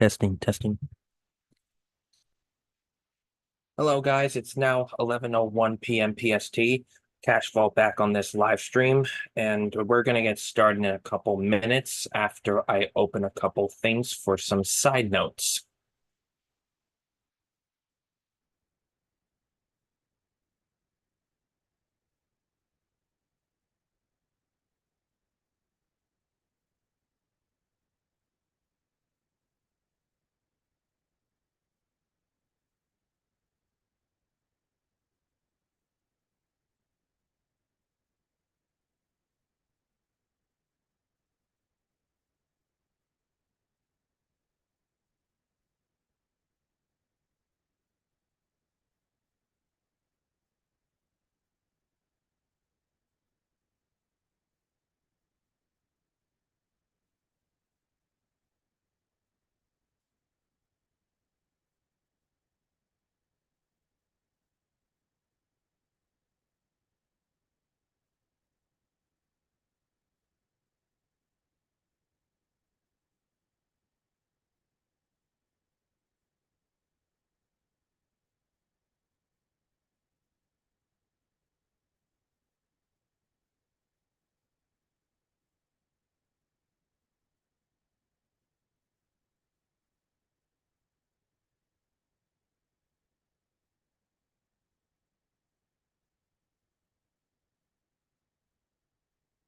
Testing, testing. Hello, guys. It's now 11:01 p.m. PST. Cash Vault back on this live stream, and we're going to get started in a couple minutes after I open a couple things for some side notes.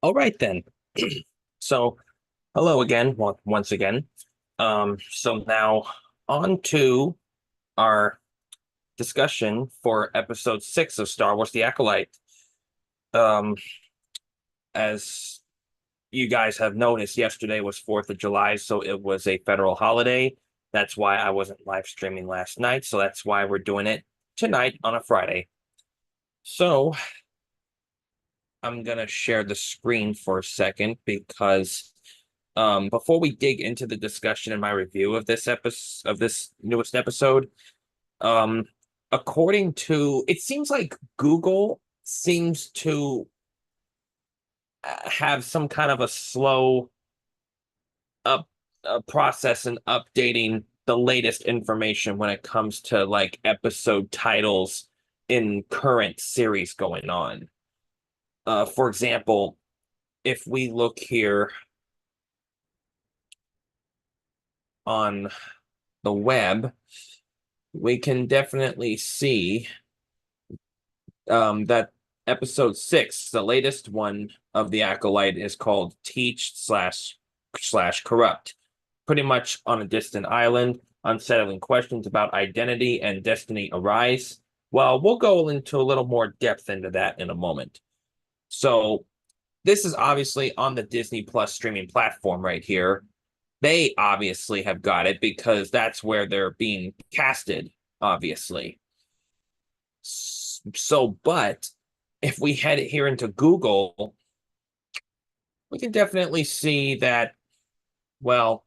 All right, then. So, hello again, once again. So now on to our discussion for episode 6 of Star Wars: The Acolyte. Um, as you guys have noticed, yesterday was 4th of July, so it was a federal holiday. That's why I wasn't live streaming last night. So that's why we're doing it tonight on a Friday. So I'm going to share the screen for a second because before we dig into the discussion and my review of this episode, of this newest episode, um, according to it seems like Google seems to have some kind of a slow up process and updating the latest information when it comes to like episode titles in current series going on. For example, if we look here on the web, we can definitely see that episode 6, the latest one of the Acolyte, is called Teach slash Corrupt. Pretty much on a distant island, unsettling questions about identity and destiny arise. Well, we'll go into a little more depth into that in a moment. So, this is obviously on the Disney Plus streaming platform right here. They obviously have got it because that's where they're being casted, obviously. So, but if we head it here into Google, we can definitely see that, well,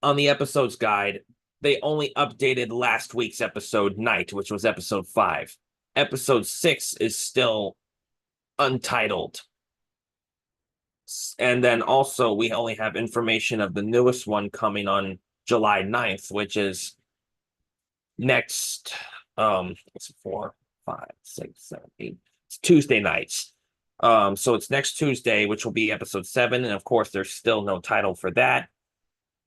on the episodes guide, they only updated last week's episode night, which was episode 5. Episode 6 is still untitled. And then also, we only have information of the newest one coming on July 9th, which is next, it's 4, 5, 6, 7, 8. It's Tuesday nights. So it's next Tuesday, which will be episode 7. And of course, there's still no title for that.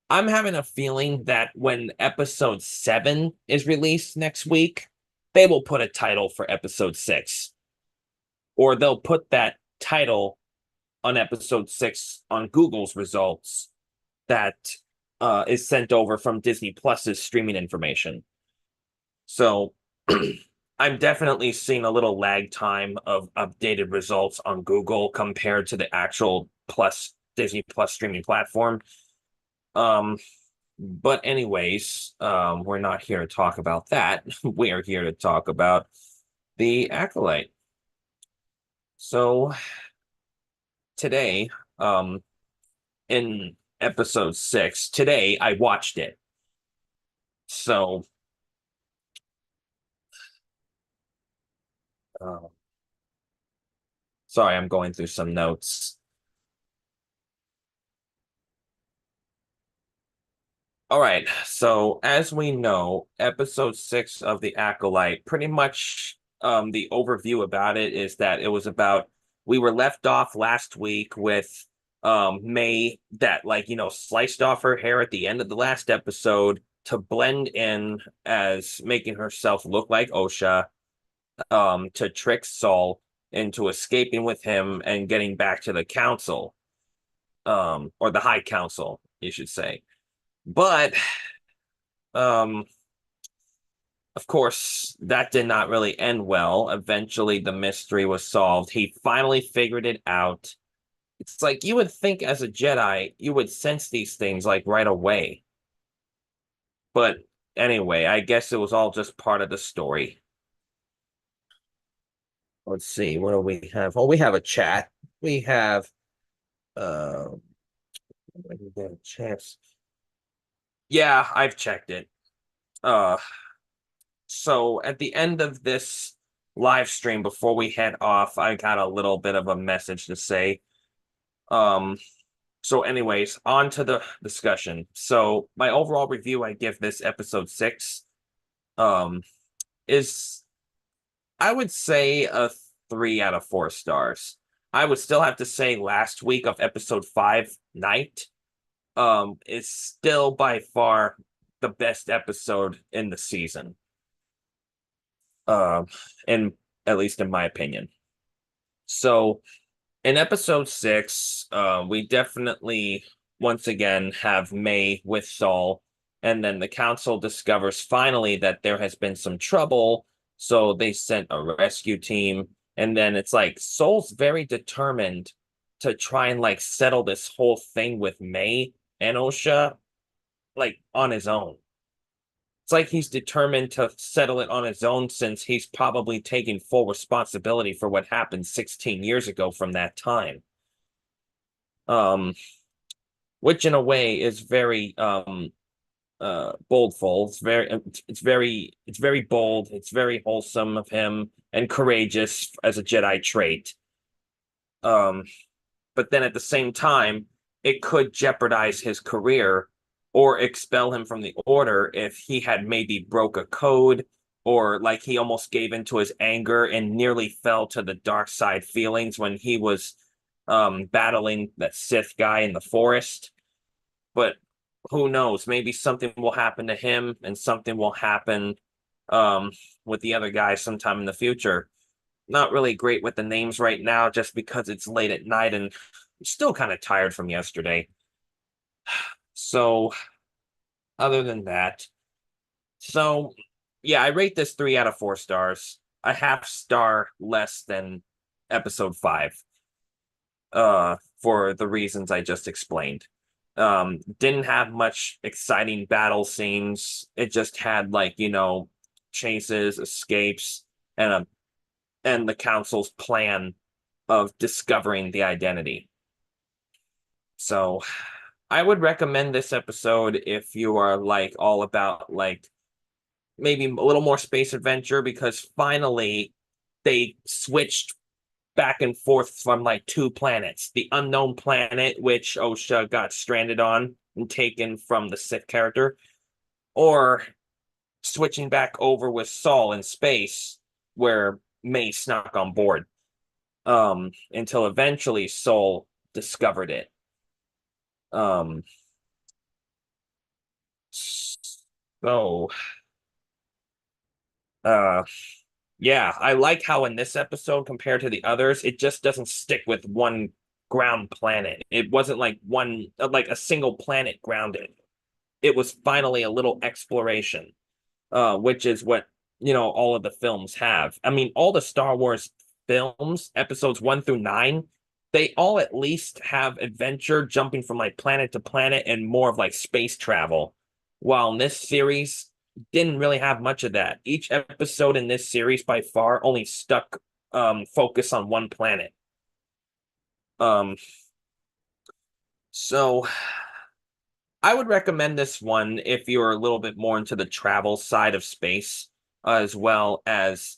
I'm having a feeling that when episode 7 is released next week, they will put a title for episode 6, or they'll put that title on episode 6 on Google's results that is sent over from Disney Plus's streaming information. So I'm definitely seeing a little lag time of updated results on Google compared to the actual Plus Disney Plus streaming platform. Um, But anyways, we're not here to talk about that. We are here to talk about the Acolyte. So today, in episode 6, today I watched it. So, uh, sorry, I'm going through some notes. All right. So as we know, episode 6 of the Acolyte, pretty much the overview about it is that it was about we were left off last week with May that sliced off her hair at the end of the last episode to blend in as making herself look like Osha, to trick Saul into escaping with him and getting back to the council, or the High Council, you should say. But um of course, that did not really end well. Eventually, the mystery was solved. He finally figured it out. It's like you would think as a Jedi, you would sense these things like right away. But anyway, I guess it was all just part of the story. Let's see, what do we have? Oh, we have a chat. We have uh when did we get a chance. Yeah, I've checked it. Uh so at the end of this live stream before we head off, I got a little bit of a message to say. Um, so anyways, on to the discussion. So my overall review I give this episode 6 um is, I would say, a 3 out of 4 stars. I would still have to say last week of episode 5, Night, is still by far the best episode in the season. Um, in at least in my opinion. So in episode 6, we definitely once again have May with Saul, and then the council discovers finally that there has been some trouble, so they sent a rescue team, and then it's like Saul's very determined to try and like settle this whole thing with May and Osha like on his own. It's like he's determined to settle it on his own since he's probably taking full responsibility for what happened 16 years ago from that time. Um, which in a way is very boldful. It's very bold. It's very wholesome of him and courageous as a Jedi trait. Um, but then at the same time, it could jeopardize his career or expel him from the order if he had maybe broke a code, or like he almost gave into his anger and nearly fell to the dark side feelings when he was battling that Sith guy in the forest. But who knows? Maybe something will happen to him and something will happen um, with the other guy sometime in the future. Not really great with the names right now just because it's late at night and I'm still kind of tired from yesterday. So, other than that, so yeah, I rate this 3 out of 4 stars, a half star less than episode 5, for the reasons I just explained. Didn't have much exciting battle scenes. It just had chases, escapes, and the council's plan of discovering the identity. So I would recommend this episode if you are like all about like maybe a little more space adventure, because finally they switched back and forth from like 2 planets. The unknown planet, which Osha got stranded on and taken from the Sith character, or switching back over with Saul in space, where May snuck on board. Until eventually Saul discovered it. Um, so, uh, yeah, I like how in this episode, compared to the others, it just doesn't stick with one ground planet. It wasn't like like a single planet grounded. It was finally a little exploration, which is what, all of the films have. I mean, all the Star Wars films, episodes 1 through 9, they all at least have adventure, jumping from like planet to planet and more of like space travel. While in this series, didn't really have much of that. Each episode in this series by far only stuck focus on one planet. Um, so I would recommend this one if you're a little bit more into the travel side of space, as well as,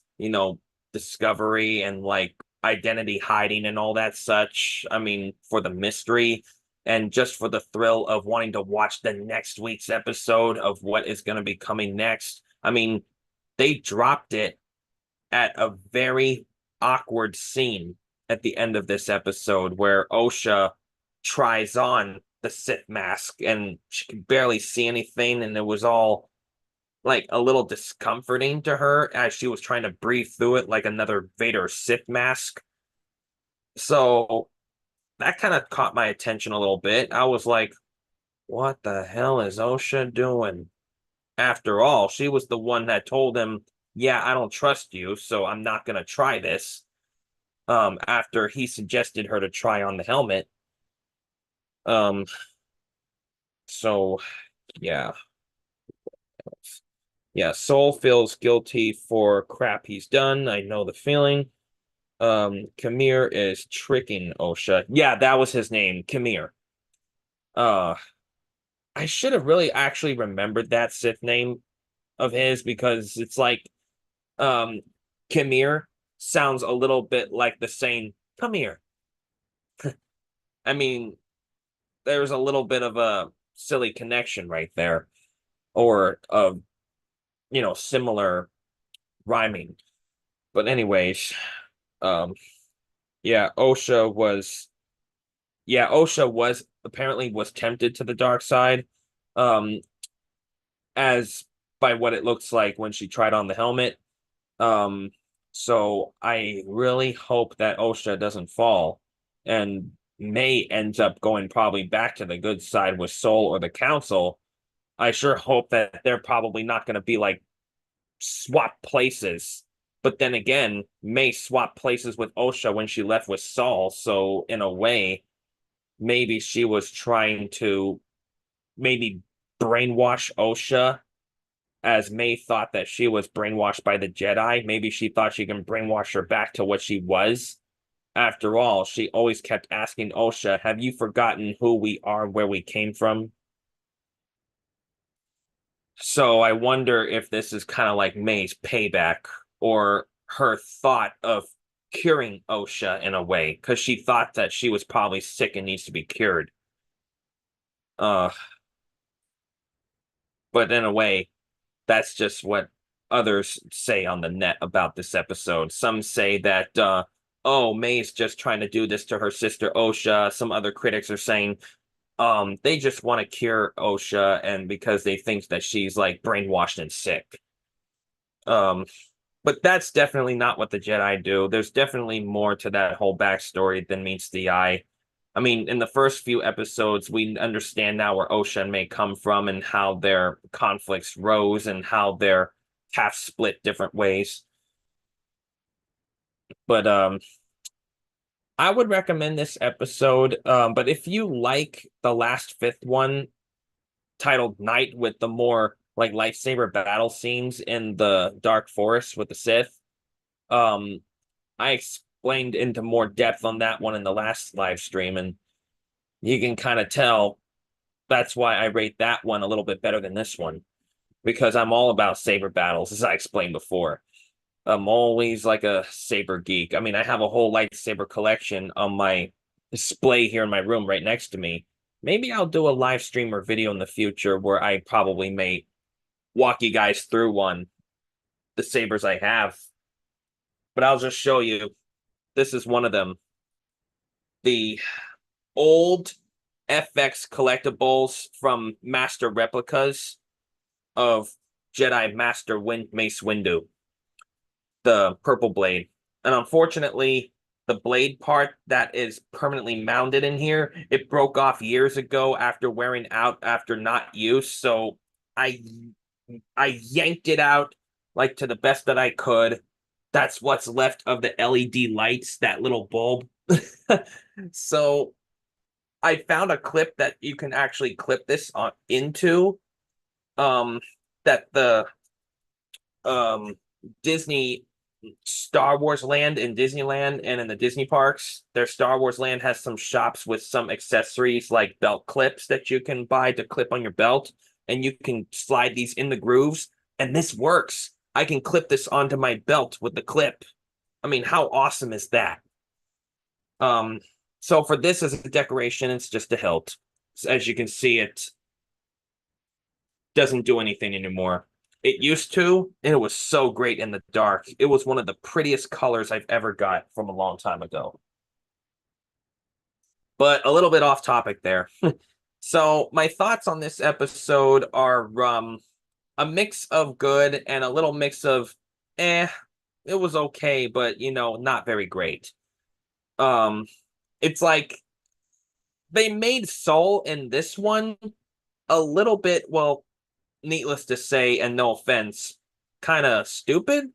discovery and like identity hiding and all that such. I mean, for the mystery, and just for the thrill of wanting to watch the next week's episode of what is going to be coming next. I mean, they dropped it at a very awkward scene at the end of this episode where Osha tries on the Sith mask and she could barely see anything, and it was all like a little discomforting to her as she was trying to breathe through it like another Vader Sith mask. So that kind of caught my attention a little bit. I was like, what the hell is Osha doing? After all, she was the one that told him, yeah, I don't trust you, so I'm not going to try this. After he suggested her to try on the helmet. Um, so yeah. Yeah, Soul feels guilty for crap he's done. I know the feeling. Kamir is tricking Osha. Yeah, that was his name, Kamir. Uh, I should have really actually remembered that Sith name of his because it's like um Kamir sounds a little bit like the saying, come here. I mean, there's a little bit of a silly connection right there, or similar rhyming. But anyways, um, yeah, Osha was apparently was tempted to the dark side, um, as by what it looks like when she tried on the helmet. Um, so I really hope that Osha doesn't fall, and May ends up going probably back to the good side with Soul or the Council. I sure hope that they're probably not going to be like swap places. But then again, May swapped places with Osha when she left with Saul. So in a way, maybe she was trying to maybe brainwash Osha, as May thought that she was brainwashed by the Jedi. Maybe she thought she can brainwash her back to what she was. After all, she always kept asking Osha, have you forgotten who we are, where we came from? So I wonder if this is kind of like May's payback or her thought of curing Osha in a way, because she thought that she was probably sick and needs to be cured. Uh, but in a way, that's just what others say on the net about this episode. Some say that, oh, May's just trying to do this to her sister Osha. Some other critics are saying, they just want to cure Osha, and because they think that she's like brainwashed and sick. Um, but that's definitely not what the Jedi do. There's definitely more to that whole backstory than meets the eye. I mean, in the first few episodes, we understand now where Osha may come from and how their conflicts rose and how their paths split different ways. But I would recommend this episode. But if you like the last fifth one, titled Night, with the more like lightsaber battle scenes in the Dark Forest with the Sith, um, I explained into more depth on that one in the last live stream, and you can kind of tell that's why I rate that one a little bit better than this one, because I'm all about saber battles, as I explained before. I'm always like a saber geek. I mean, I have a whole lightsaber collection on my display here in my room right next to me. Maybe I'll do a live stream or video in the future where I probably may walk you guys through the sabers I have. But I'll just show you. This is one of them. The old FX collectibles from Master Replicas of Jedi Master Mace Windu, the purple blade. And unfortunately, the blade part that is permanently mounted in here, it broke off years ago after wearing out after not use. So I I yanked it out like to the best that I could. That's what's left of the LED lights, that little bulb. So I found a clip that you can actually clip this on into, that the um Disney Star Wars Land in Disneyland and in the Disney parks. Their Star Wars Land has some shops with some accessories like belt clips that you can buy to clip on your belt, and you can slide these in the grooves, and this works. I can clip this onto my belt with the clip. I mean, how awesome is that? Um, So for this as a decoration, it's just a hilt. As you can see, it doesn't do anything anymore. It used to, and it was so great in the dark. It was one of the prettiest colors I've ever got from a long time ago. But a little bit off topic there. So my thoughts on this episode are a mix of good and a little mix of eh, it was okay, but not very great. Um, it's like they made Soul in this one a little bit, well, needless to say, and no offense, kind of stupid.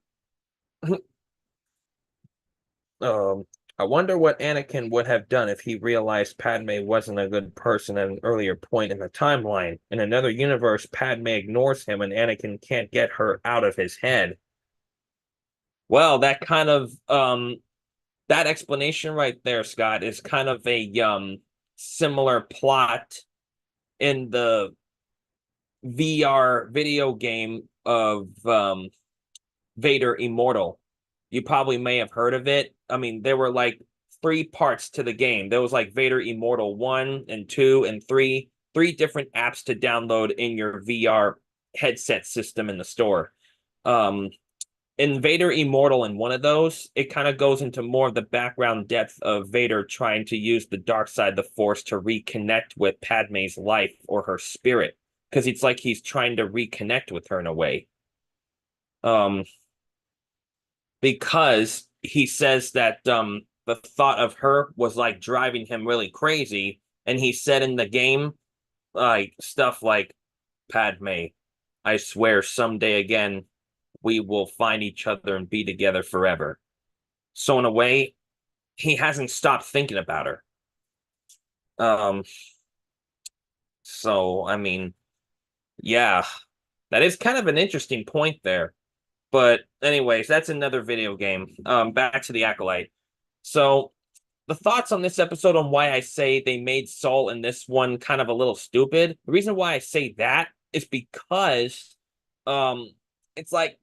Um, I wonder what Anakin would have done if he realized Padme wasn't a good person at an earlier point in the timeline. In another universe, Padme ignores him and Anakin can't get her out of his head. Well, that explanation right there, Scott, is kind of a similar plot in the VR video game of Vader Immortal. You probably may have heard of it. I mean, there were like three parts to the game. There was like Vader Immortal 1 and 2 and 3, three different apps to download in your VR headset system in the store. Um, in Vader Immortal, in one of those, it kind of goes into more of the background depth of Vader trying to use the dark side of the Force to reconnect with Padme's life or her spirit, because it's like he's trying to reconnect with her in a way. Um, because he says that the thought of her was like driving him really crazy, and he said in the game like stuff like, Padme, I swear someday again we will find each other and be together forever. So in a way, he hasn't stopped thinking about her. Um, so I mean, yeah, that is kind of an interesting point there. But anyways, that's another video game. Back to the Acolyte. So the thoughts on this episode on why I say they made Saul in this one kind of a little stupid. The reason why I say that is because um it's like,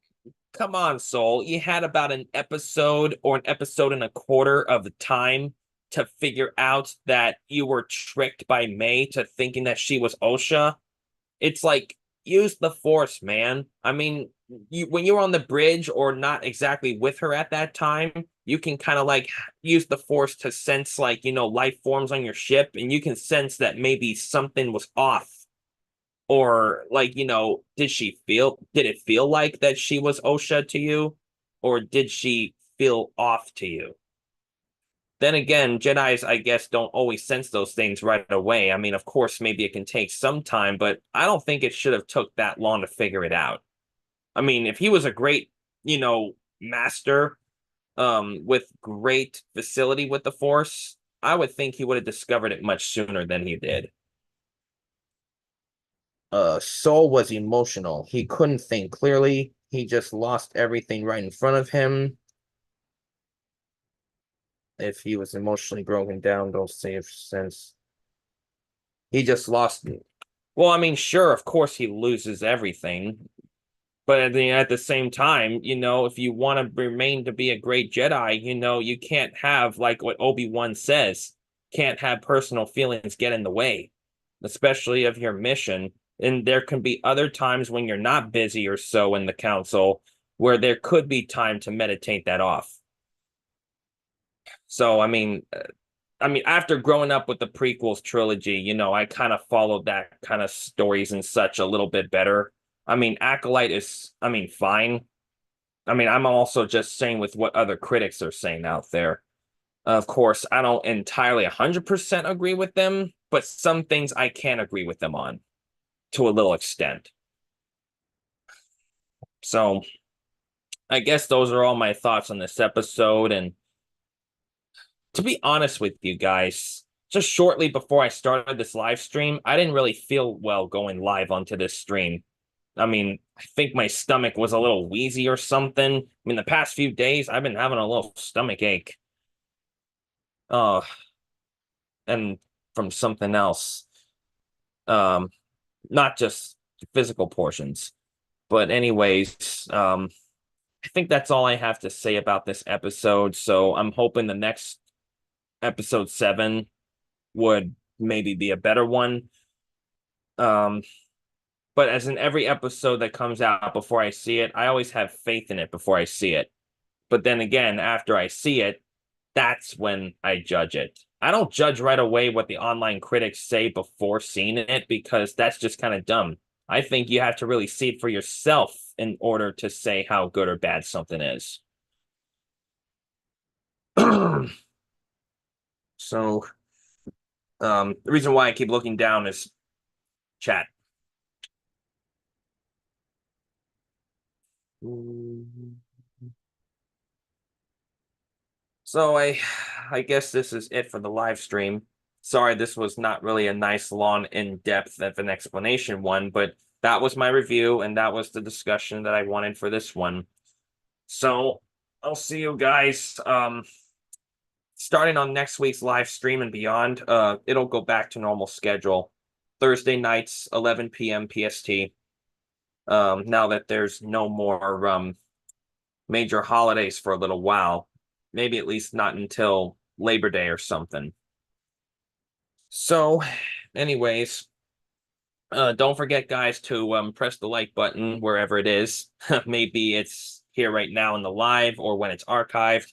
come on, Soul. You had about an episode or an episode and a quarter of the time to figure out that you were tricked by May to thinking that she was Osha. It's like, use the Force, man. I mean, when you're on the bridge or not exactly with her at that time, you can kind of like use the Force to sense like, life forms on your ship, and you can sense that maybe something was off. Or like, did it feel like that she was Osha to you? Or did she feel off to you? Then again, Jedis, I guess, don't always sense those things right away. I mean, of course, maybe it can take some time, but I don't think it should have took that long to figure it out. I mean, if he was a great, master, with great facility with the Force, I would think he would have discovered it much sooner than he did. Soul was emotional. He couldn't think clearly. He just lost everything right in front of him. If he was emotionally broken down, don't say if since he just lost it. Well, I mean, sure, of course he loses everything, but at the same time, if you want to remain to be a great Jedi, you can't have, like what Obi-Wan says, can't have personal feelings get in the way, especially of your mission. And there can be other times when you're not busy or so in the council where there could be time to meditate that off. So, I mean, after growing up with the prequels trilogy, I kind of followed that kind of stories and such a little bit better. I mean, Acolyte is, fine. I mean, I'm also just saying with what other critics are saying out there. Of course, I don't entirely 100% agree with them, but some things I can agree with them on to a little extent. So I guess those are all my thoughts on this episode. And to be honest with you guys, just shortly before I started this live stream, I didn't really feel well going live onto this stream. I mean, I think my stomach was a little wheezy or something. I mean, the past few days, I've been having a little stomach ache. Uh, and from something else. Um, not just physical portions. But anyways, I think that's all I have to say about this episode. So I'm hoping the next episode 7 would maybe be a better one. But as in every episode that comes out before I see it, I always have faith in it before I see it. But then again, after I see it, that's when I judge it. I don't judge right away what the online critics say before seeing it because that's just kind of dumb. I think you have to really see it for yourself in order to say how good or bad something is. So, the reason why I keep looking down is chat. So I guess this is it for the live stream. Sorry, this was not really a nice, long, in-depth of an explanation one, but that was my review, and that was the discussion that I wanted for this one. So I'll see you guys starting on next week's live stream and beyond. It'll go back to normal schedule. Thursday nights, 11 p.m. PST. Now that there's no more major holidays for a little while. Maybe at least not until Labor Day or something. So, anyways, don't forget, guys, to press the like button wherever it is. Maybe it's here right now in the live or when it's archived.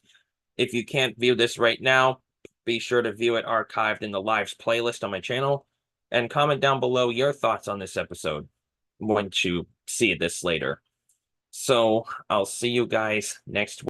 If you can't view this right now, be sure to view it archived in the lives playlist on my channel. And comment down below your thoughts on this episode once you see this later. So, I'll see you guys next week.